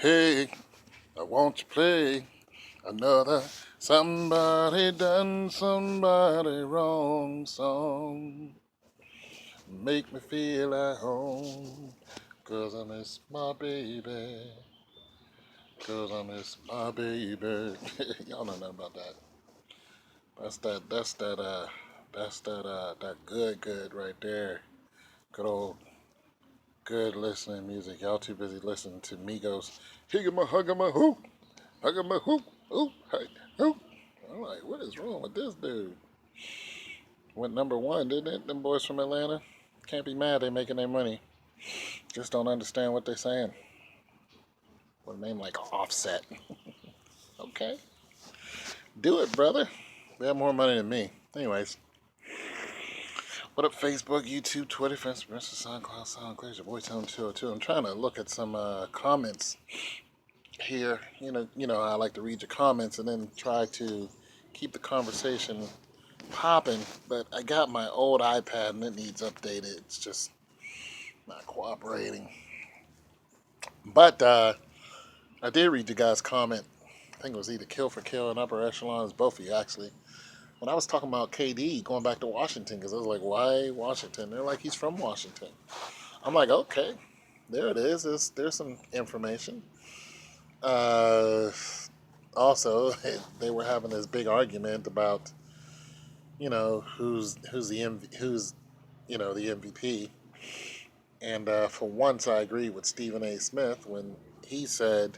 Hey, I want to play another somebody done somebody wrong song. Make me feel at home, 'cause I miss my baby. 'Cause I miss my baby. Y'all know nothing about that. That good right there. Good old good listening music. Y'all too busy listening to Migos. Hug my hoop. Hug my hoop. Hoop. Hey, hoop. I'm like, what is wrong with this dude? Went number one, didn't it? Them boys from Atlanta. Can't be mad they making their money. Just don't understand what they're saying. With a name like Offset. Okay. Do it, brother. They have more money than me. Anyways. What up, Facebook, YouTube, Twitter, Facebook, SoundCloud, SoundCloud, your boy Tone202. I'm trying to look at some comments here. I like to read your comments and then try to keep the conversation popping. But I got my old iPad and it needs updated. It's just not cooperating. But I did read you guys' comment. I think it was either Kill for Kill and Upper Echelons, both of you actually. When I was talking about KD going back to Washington, because I was like, why Washington? They're like, he's from Washington. I'm like, okay, there it is. There's some information. Uh, Also, they were having this big argument about, who's the MVP. And for once, I agree with Stephen A. Smith when he said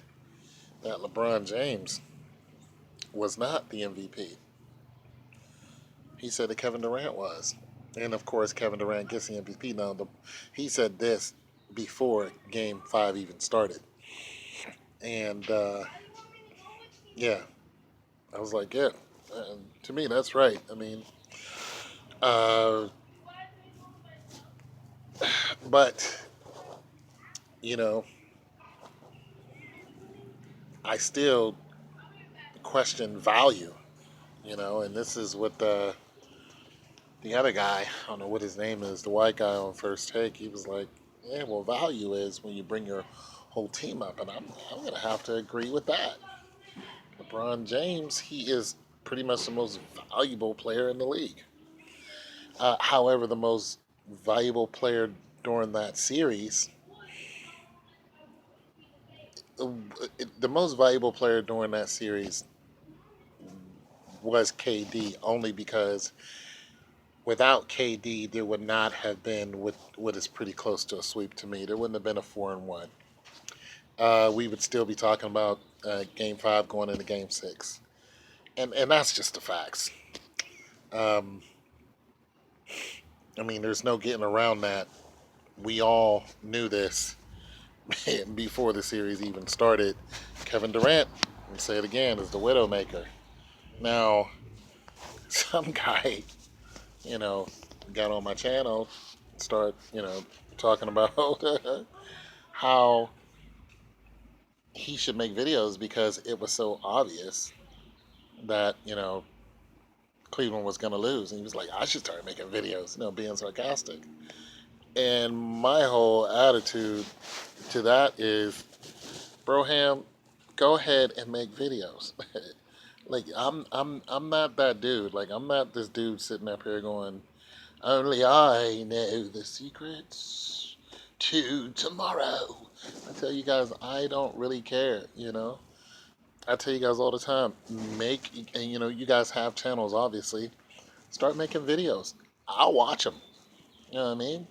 that LeBron James was not the MVP. He said that Kevin Durant was. And of course, Kevin Durant gets the MVP. Now, he said this before Game 5 even started. And yeah, I was like, yeah, to me, that's right. I mean, uh, but, you know, I still question value, and this is what the other guy, I don't know what his name is, the white guy on First Take, he was like, yeah, well, value is when you bring your whole team up. And I'm going to have to agree with that. LeBron James, he is pretty much the most valuable player in the league. However, the most valuable player during that series, uh, the most valuable player during that series was KD, only because without KD, there would not have been what is pretty close to a sweep to me. There wouldn't have been a 4-1. We would still be talking about Game 5 going into Game 6. And that's just the facts. Um, I mean, there's no getting around that. We all knew this before the series even started. Kevin Durant, and say it again, is the Widowmaker. Now, some guy, you know, got on my channel, start, talking about how he should make videos because it was so obvious that, Cleveland was going to lose. And he was like, I should start making videos, being sarcastic. And my whole attitude to that is, Broham, go ahead and make videos. Like I'm not that dude. Like I'm not this dude sitting up here going, only I know the secrets to tomorrow. I tell you guys, I don't really care. I tell you guys all the time, and you guys have channels, obviously. Start making videos. I'll watch them. You know what I mean?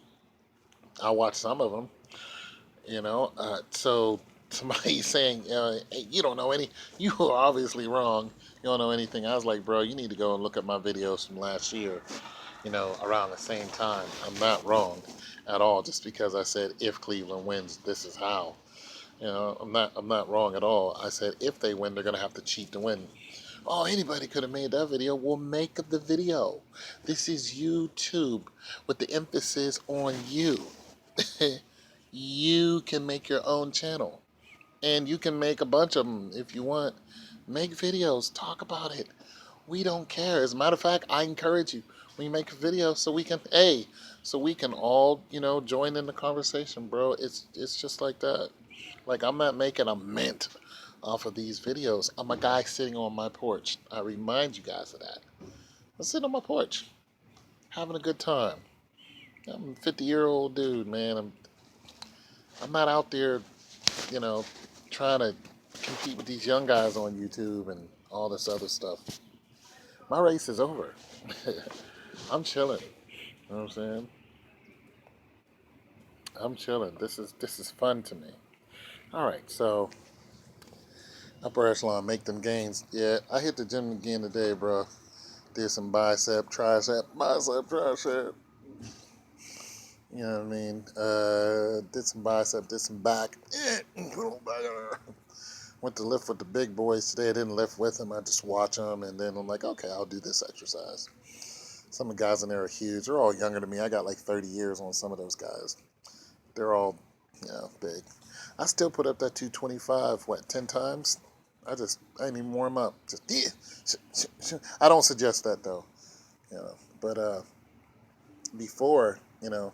I'll watch some of them. So somebody saying, hey, you don't know any, you are obviously wrong. You don't know anything. I was like, bro, you need to go and look at my videos from last year, around the same time. I'm not wrong at all just because I said if Cleveland wins, this is how. I'm not wrong at all. I said if they win, they're gonna have to cheat to win. Oh, anybody could have made that video. Well, make the video. This is YouTube with the emphasis on you. You can make your own channel. And you can make a bunch of them if you want. Make videos. Talk about it. We don't care. As a matter of fact, I encourage you when you make a video so we can all, join in the conversation, bro. It's just like that. Like, I'm not making a mint off of these videos. I'm a guy sitting on my porch. I remind you guys of that. I'm sitting on my porch, having a good time. I'm a 50-year-old dude, man. I'm not out there, you know, trying to compete with these young guys on YouTube and all this other stuff. My race is over. I'm chilling. You know what I'm saying? I'm chilling. This is fun to me. All right, so upper echelon, make them gains. Yeah, I hit the gym again today, bro. Did some bicep, tricep. You know what I mean? Did some bicep, did some back. Went to lift with the big boys today. I didn't lift with them. I just watch them, and then I'm like, okay, I'll do this exercise. Some of the guys in there are huge. They're all younger than me. I got like 30 years on some of those guys. They're all, big. I still put up that 225, 10 times? I didn't even warm up. Just, yeah. I don't suggest that, though. But before, a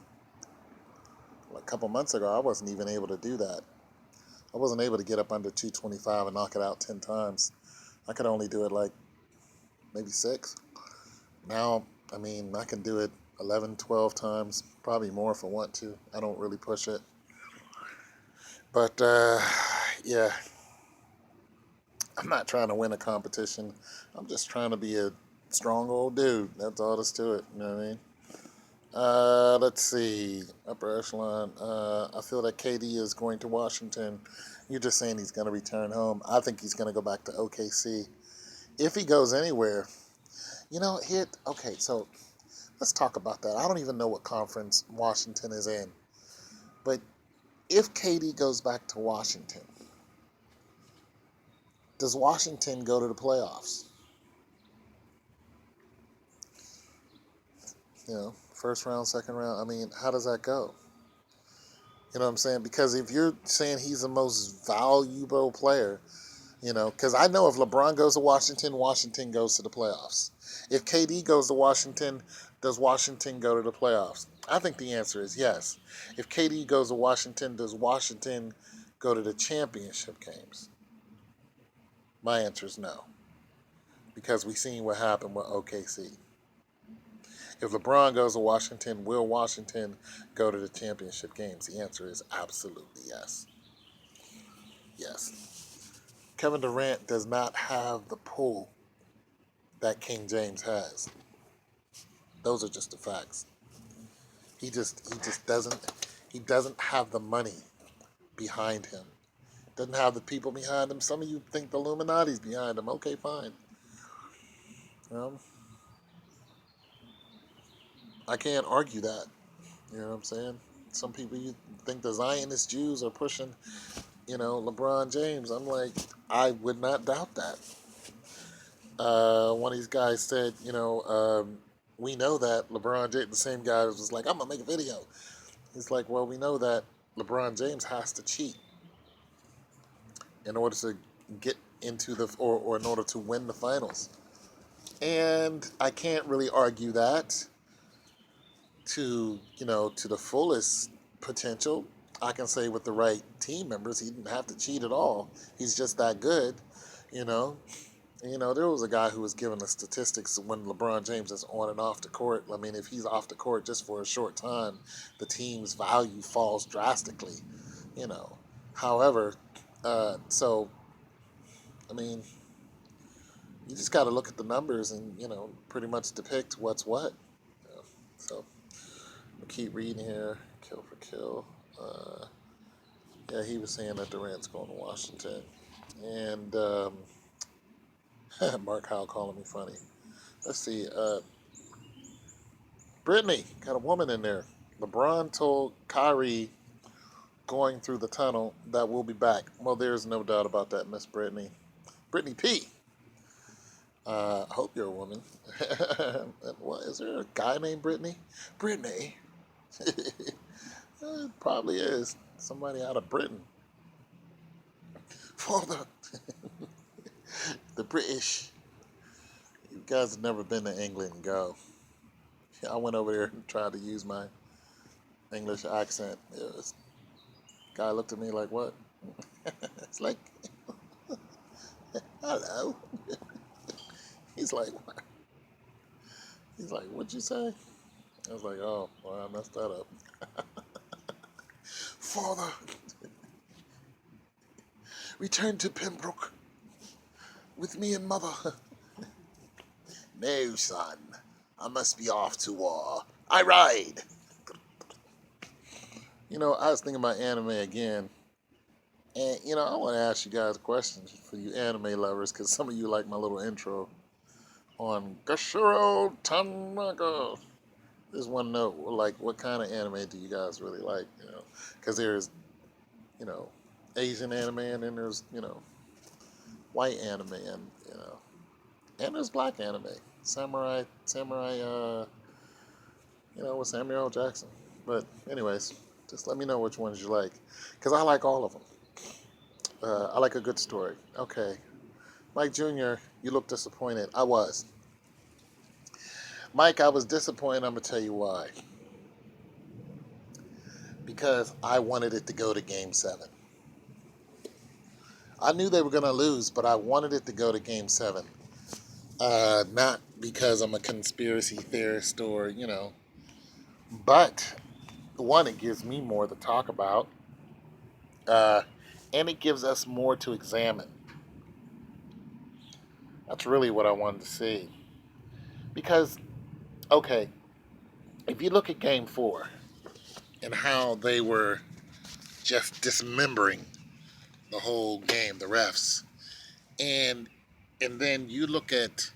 couple months ago, I wasn't even able to do that. I wasn't able to get up under 225 and knock it out 10 times. I could only do it like maybe 6. Now, I mean, I can do it 11, 12 times, probably more if I want to. I don't really push it. But, yeah, I'm not trying to win a competition. I'm just trying to be a strong old dude. That's all there's to it. You know what I mean? Let's see. Upper echelon. I feel that KD is going to Washington. You're just saying he's going to return home. I think he's going to go back to OKC. If he goes anywhere, okay, so let's talk about that. I don't even know what conference Washington is in. But if KD goes back to Washington, does Washington go to the playoffs? First round, second round. I mean, how does that go? You know what I'm saying? Because if you're saying he's the most valuable player, because I know if LeBron goes to Washington, Washington goes to the playoffs. If KD goes to Washington, does Washington go to the playoffs? I think the answer is yes. If KD goes to Washington, does Washington go to the championship games? My answer is no, because we've seen what happened with OKC. If LeBron goes to Washington, will Washington go to the championship games? The answer is absolutely yes. Yes. Kevin Durant does not have the pull that King James has. Those are just the facts. He doesn't have the money behind him. Doesn't have the people behind him. Some of you think the Illuminati's behind him. Okay, fine. Um, I can't argue that. You know what I'm saying? Some people you think the Zionist Jews are pushing, LeBron James. I'm like, I would not doubt that. One of these guys said, we know that LeBron James, the same guy was like, I'm gonna make a video. He's like, well, we know that LeBron James has to cheat in order to get into or in order to win the finals. And I can't really argue that to the fullest potential. I can say with the right team members, he didn't have to cheat at all. He's just that good, you know. There was a guy who was giving the statistics when LeBron James is on and off the court. I mean, if he's off the court just for a short time, the team's value falls drastically, you know. However, so, I mean, you just got to look at the numbers and, pretty much depict what's what. So, we'll keep reading here. Kill for kill. Yeah, he was saying that Durant's going to Washington. And Mark Howell calling me funny. Let's see. Brittany, got a woman in there. LeBron told Kyrie going through the tunnel that we'll be back. Well, there's no doubt about that, Miss Brittany. Brittany P. I hope you're a woman. What, is there a guy named Brittany? Brittany. It probably is. Somebody out of Britain. For the British. You guys have never been to England. Go. I went over there and tried to use my English accent. Guy looked at me like, what? It's like, hello. He's like, he's like, what'd you say? I was like, oh, well, I messed that up. Father, return to Pembroke with me and mother. No, son. I must be off to war. I ride. I was thinking about anime again. And, I want to ask you guys a question for you anime lovers, because some of you like my little intro on Gashiro Tanaka. Just want to know, like, what kind of anime do you guys really like? Because there's, you know, Asian anime, and then there's, white anime, and, and there's black anime. Samurai, with Samuel L. Jackson. But, anyways, just let me know which ones you like, because I like all of them. I like a good story. Okay. Mike Jr., you look disappointed. I was. Mike, I was disappointed. I'm going to tell you why. Because I wanted it to go to Game 7. I knew they were going to lose, but I wanted it to go to Game 7. Not because I'm a conspiracy theorist or, but one, it gives me more to talk about, and it gives us more to examine. That's really what I wanted to see. Because, okay, if you look at Game 4 and how they were just dismembering the whole game, the refs, and then you look at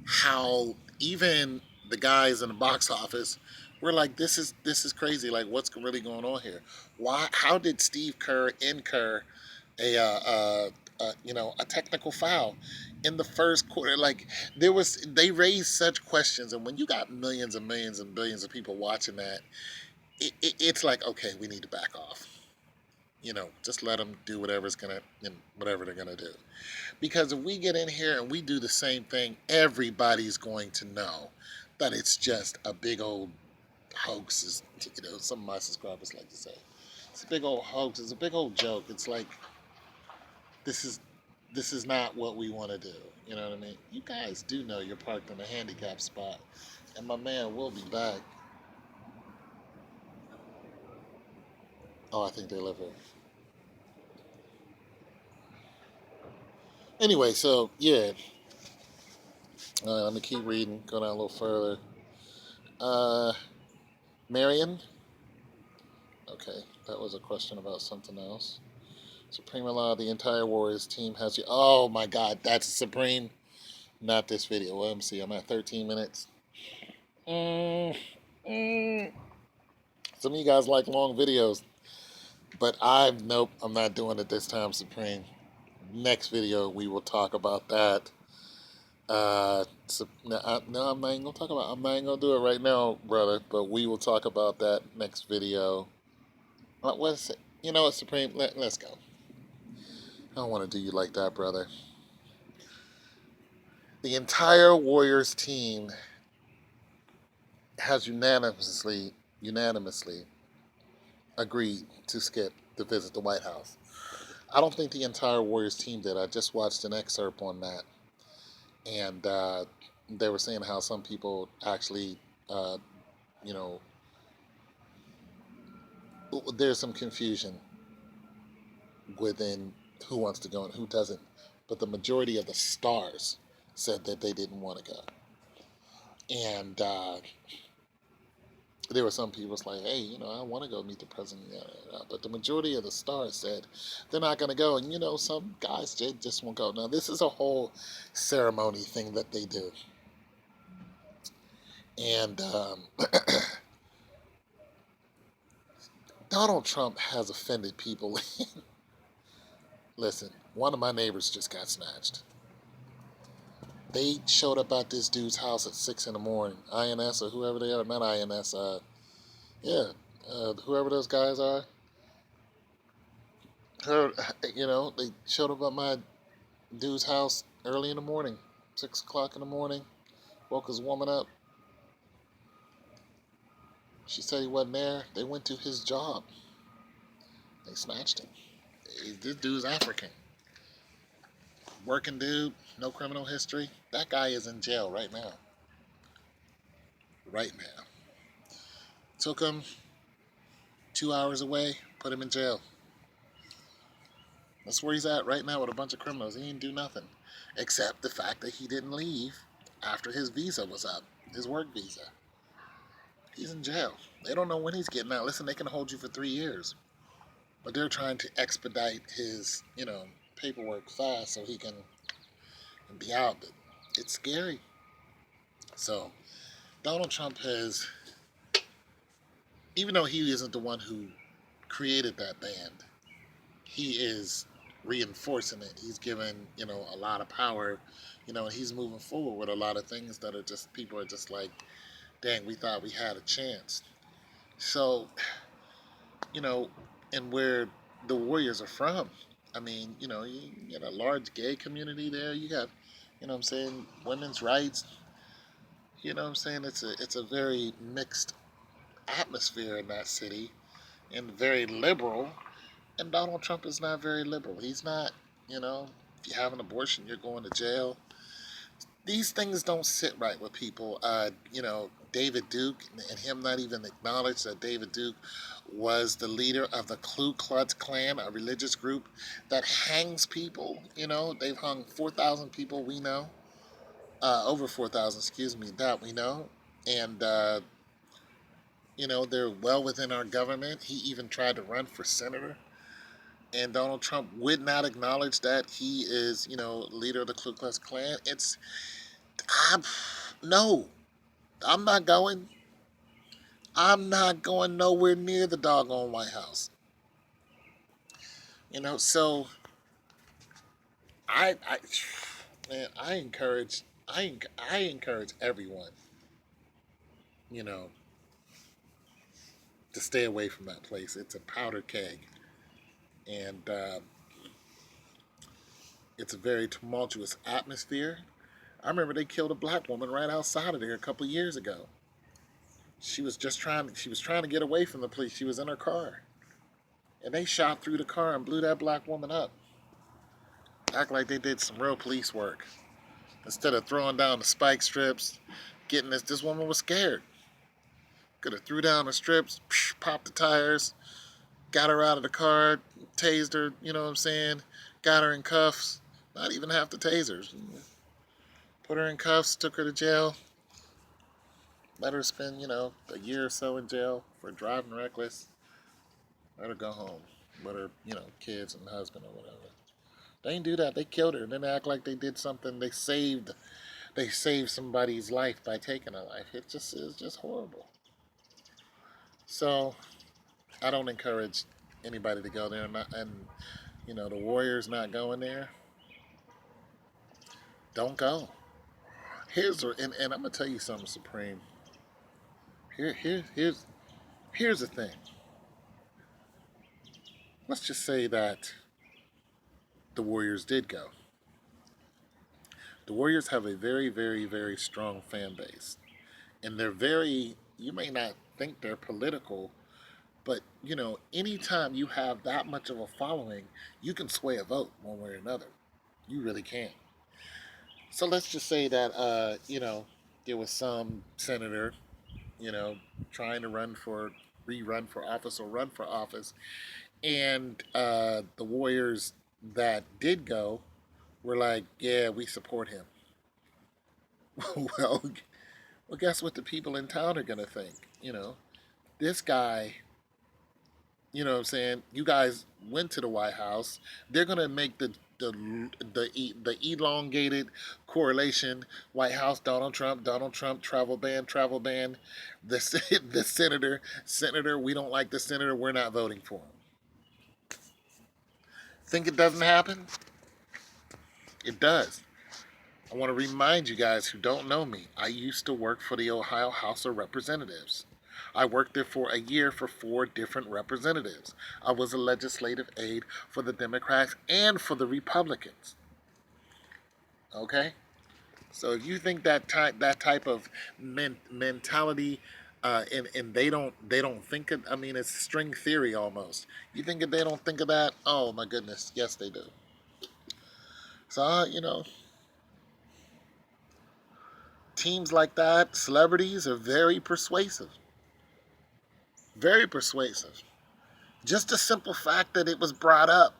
how even the guys in the box office were like, this is crazy. Like, what's really going on here? Why? How did Steve Kerr incur a technical foul in the first quarter? Like, they raised such questions, and when you got millions and millions and billions of people watching that, it's like, okay, we need to back off. Just let them do whatever they're gonna do. Because if we get in here and we do the same thing, everybody's going to know that it's just a big old hoax. Some of my subscribers like to say it's a big old hoax. It's a big old joke. It's like this is not what we want to do. You know what I mean? You guys do know you're parked in a handicap spot, and my man will be back. Oh, I think they live here. Anyway, so yeah, let me keep reading. Go down a little further. Uh, Marion. Okay, that was a question about something else. Supreme Law, the entire Warriors team has you. Oh my God, that's Supreme. Not this video. Well, let me see. I'm at 13 minutes. Mm, mm. Some of you guys like long videos, but nope. I'm not doing it this time, Supreme. Next video, we will talk about that. No, I'm not even gonna talk about. I'm not even gonna do it right now, brother. But we will talk about that next video. What is it? You know what, Supreme? Let's go. I don't want to do you like that, brother. The entire Warriors team has unanimously agreed to skip to visit the White House. I don't think the entire Warriors team did. I just watched an excerpt on that, and they were saying how some people actually, you know, there's some confusion within who wants to go and who doesn't. But the majority of the stars said that they didn't want to go. And there were some people like, hey, I want to go meet the president. But the majority of the stars said they're not going to go. And, some guys just won't go. Now, this is a whole ceremony thing that they do. And Donald Trump has offended people. Listen, one of my neighbors just got snatched. They showed up at this dude's house at 6 in the morning. INS or whoever they are, not INS. Whoever those guys are. They showed up at my dude's house early in the morning, 6 o'clock in the morning. Woke his woman up. She said he wasn't there. They went to his job. They snatched him. This dude's African, working dude, no criminal history. That guy is in jail right now. Right now. Took him 2 hours away, put him in jail. That's where he's at right now with a bunch of criminals. He didn't do nothing. Except the fact that he didn't leave after his visa was up, his work visa. He's in jail. They don't know when he's getting out. Listen, they can hold you for 3 years. But they're trying to expedite his, paperwork fast so he can be out. But it's scary. So Donald Trump has, even though he isn't the one who created that band, he is reinforcing it. He's given, a lot of power, and he's moving forward with a lot of things that are just, people are just like, dang, we thought we had a chance. So, you know, and where the Warriors are from, I mean, you got a large gay community there. You got, what I'm saying, women's rights. What I'm saying? It's a very mixed atmosphere in that city and very liberal. And Donald Trump is not very liberal. He's not, if you have an abortion, you're going to jail. These things don't sit right with people. David Duke, and him not even acknowledge that David Duke was the leader of the Ku Klux Klan, a religious group that hangs people. They've hung 4,000 people we know, over 4,000, excuse me, that we know. And, they're well within our government. He even tried to run for senator. And Donald Trump would not acknowledge that he is, leader of the Ku Klux Klan. I'm, no, I'm not going. I'm not going nowhere near the doggone White House. So I man, I encourage everyone, you know, to stay away from that place. It's a powder keg, and it's a very tumultuous atmosphere. I remember they killed a black woman right outside of there a couple of years ago. She was trying to get away from the police. She was in her car, and they shot through the car and blew that black woman up. Act like they did some real police work. Instead of throwing down the spike strips, getting this woman was scared. Could have threw down the strips, popped the tires, got her out of the car, tased her, you know what I'm saying? Got her in cuffs. Not even half the tasers. Put her in cuffs, took her to jail, let her spend, a year or so in jail for driving reckless. Let her go home with her, kids and husband or whatever. They didn't do that. They killed her. And then they act like they did something. They saved somebody's life by taking a life. It's just horrible. So I don't encourage anybody to go there, and the Warriors not going there. Don't go. And I'm gonna tell you something, Supreme. Here, here, here's here's the thing. Let's just say that the Warriors did go. The Warriors have a very, very, very strong fan base, and they're very. You may not think they're political, but anytime you have that much of a following, you can sway a vote one way or another. You really can. So let's just say that there was some senator, you know, trying to rerun for office or run for office, and the Warriors that did go were like, yeah, we support him. well, well, guess what the people in town are gonna think? This guy. What I'm saying? You guys went to the White House. They're gonna make the elongated correlation. White House, Donald Trump, travel ban. The senator. We don't like the senator. We're not voting for him. Think it doesn't happen? It does. I want to remind you guys who don't know me. I used to work for the Ohio House of Representatives. I worked there for a year for 4 different representatives. I was a legislative aide for the Democrats and for the Republicans. Okay? So if you think that type of mentality And they don't think it. I mean, it's string theory almost. You think that they don't think of that? Oh my goodness, yes they do. So teams like that, celebrities are very persuasive, very persuasive. Just the simple fact that it was brought up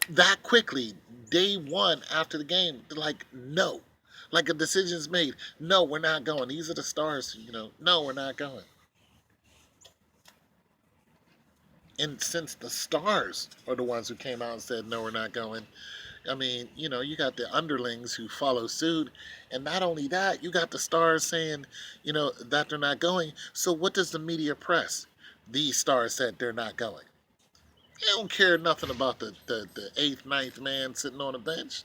that quickly, day one after the game, like no, like a decision's made. No, we're not going. These are the stars. No, we're not going. And since the stars are the ones who came out and said no, we're not going, I mean, you got the underlings who follow suit, and not only that, you got the stars saying, that they're not going. So what does the media press? These stars said they're not going. They don't care nothing about the eighth, ninth man sitting on the bench.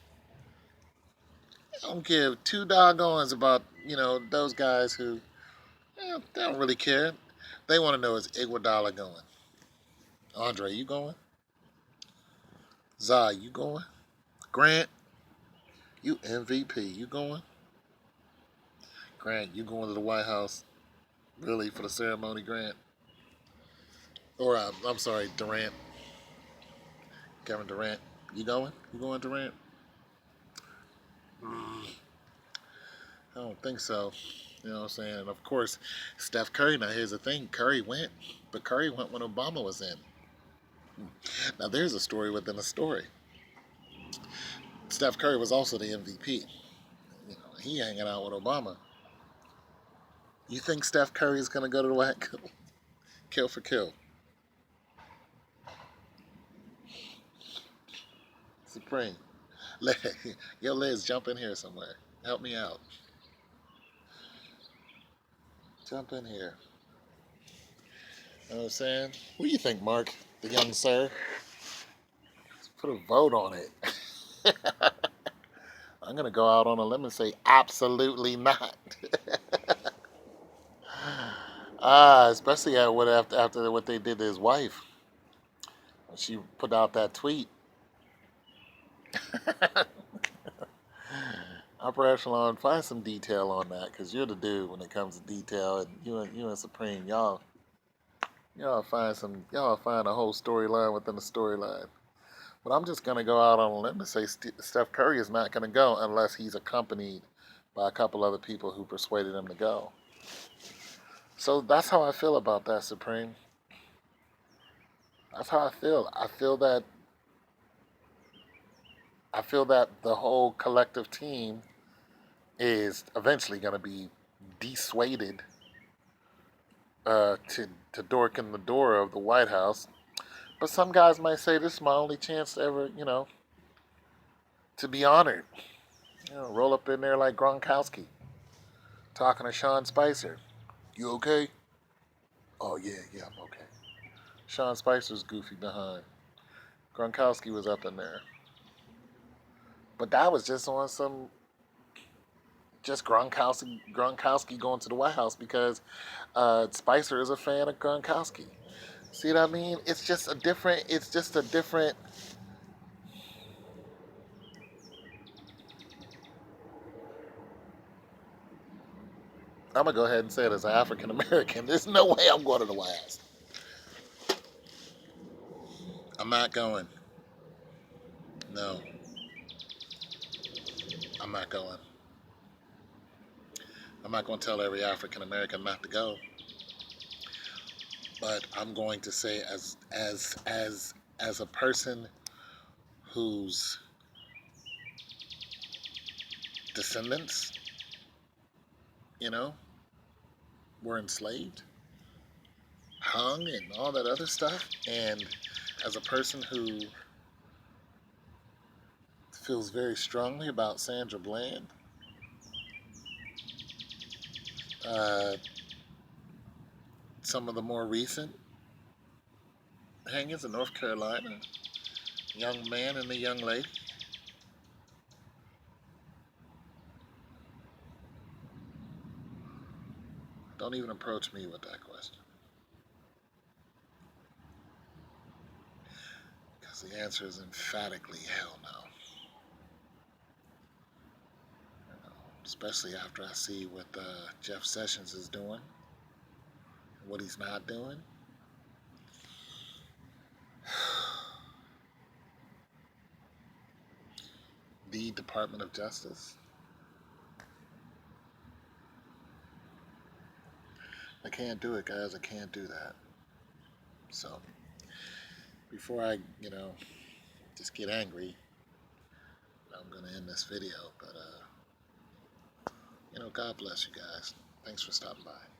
They don't give two doggones about, those guys who, they don't really care. They want to know, is Iguodala going? Andre, you going? Zai, you going? Grant, you MVP, you going? Grant, you going to the White House really for the ceremony, Grant? Or I'm sorry, Durant, Kevin Durant, you going? You going, Durant? I don't think so. You know what I'm saying? And of course, Steph Curry. Now here's the thing: Curry went, but Curry went when Obama was in. Now there's a story within a story. Steph Curry was also the MVP. He hanging out with Obama. You think Steph Curry is gonna go to the White House? Kill for kill? Supreme. Yo, Liz, jump in here somewhere. Help me out. Jump in here. You know what I'm saying? What do you think, Mark, the young sir? Let's put a vote on it. I'm gonna go out on a limb and say absolutely not. Especially after what they did to his wife. She put out that tweet. Upper echelon, find some detail on that, cause you're the dude when it comes to detail, and you and Supreme, y'all find a whole storyline within the storyline. But I'm just gonna go out on a limb and say Steph Curry is not gonna go unless he's accompanied by a couple other people who persuaded him to go. So that's how I feel about that, Supreme. That's how I feel. I feel that the whole collective team is eventually going to be dissuaded to darken the door of the White House. But some guys might say this is my only chance to ever, to be honored. Roll up in there like Gronkowski, talking to Sean Spicer. You okay? Oh yeah, I'm okay. Sean Spicer's goofy behind. Gronkowski was up in there, but that was just on some just Gronkowski going to the White House because Spicer is a fan of Gronkowski. See what I mean? It's just a different. It's just a different. I'm gonna go ahead and say it as an African American. There's no way I'm going to the White House. I'm not going. No, I'm not going. I'm not going to tell every African American not to go, but I'm going to say as a person whose descendants, you know, were enslaved, hung, and all that other stuff, and as a person who feels very strongly about Sandra Bland, uh, some of the more recent hangings in North Carolina, young man and a young lady. Don't even approach me with that question. Because the answer is emphatically hell no. especially after I see what Jeff Sessions is doing, what he's not doing. The Department of Justice. I can't do it, guys. I can't do that. So before I, just get angry, I'm gonna end this video. But God bless you guys. Thanks for stopping by.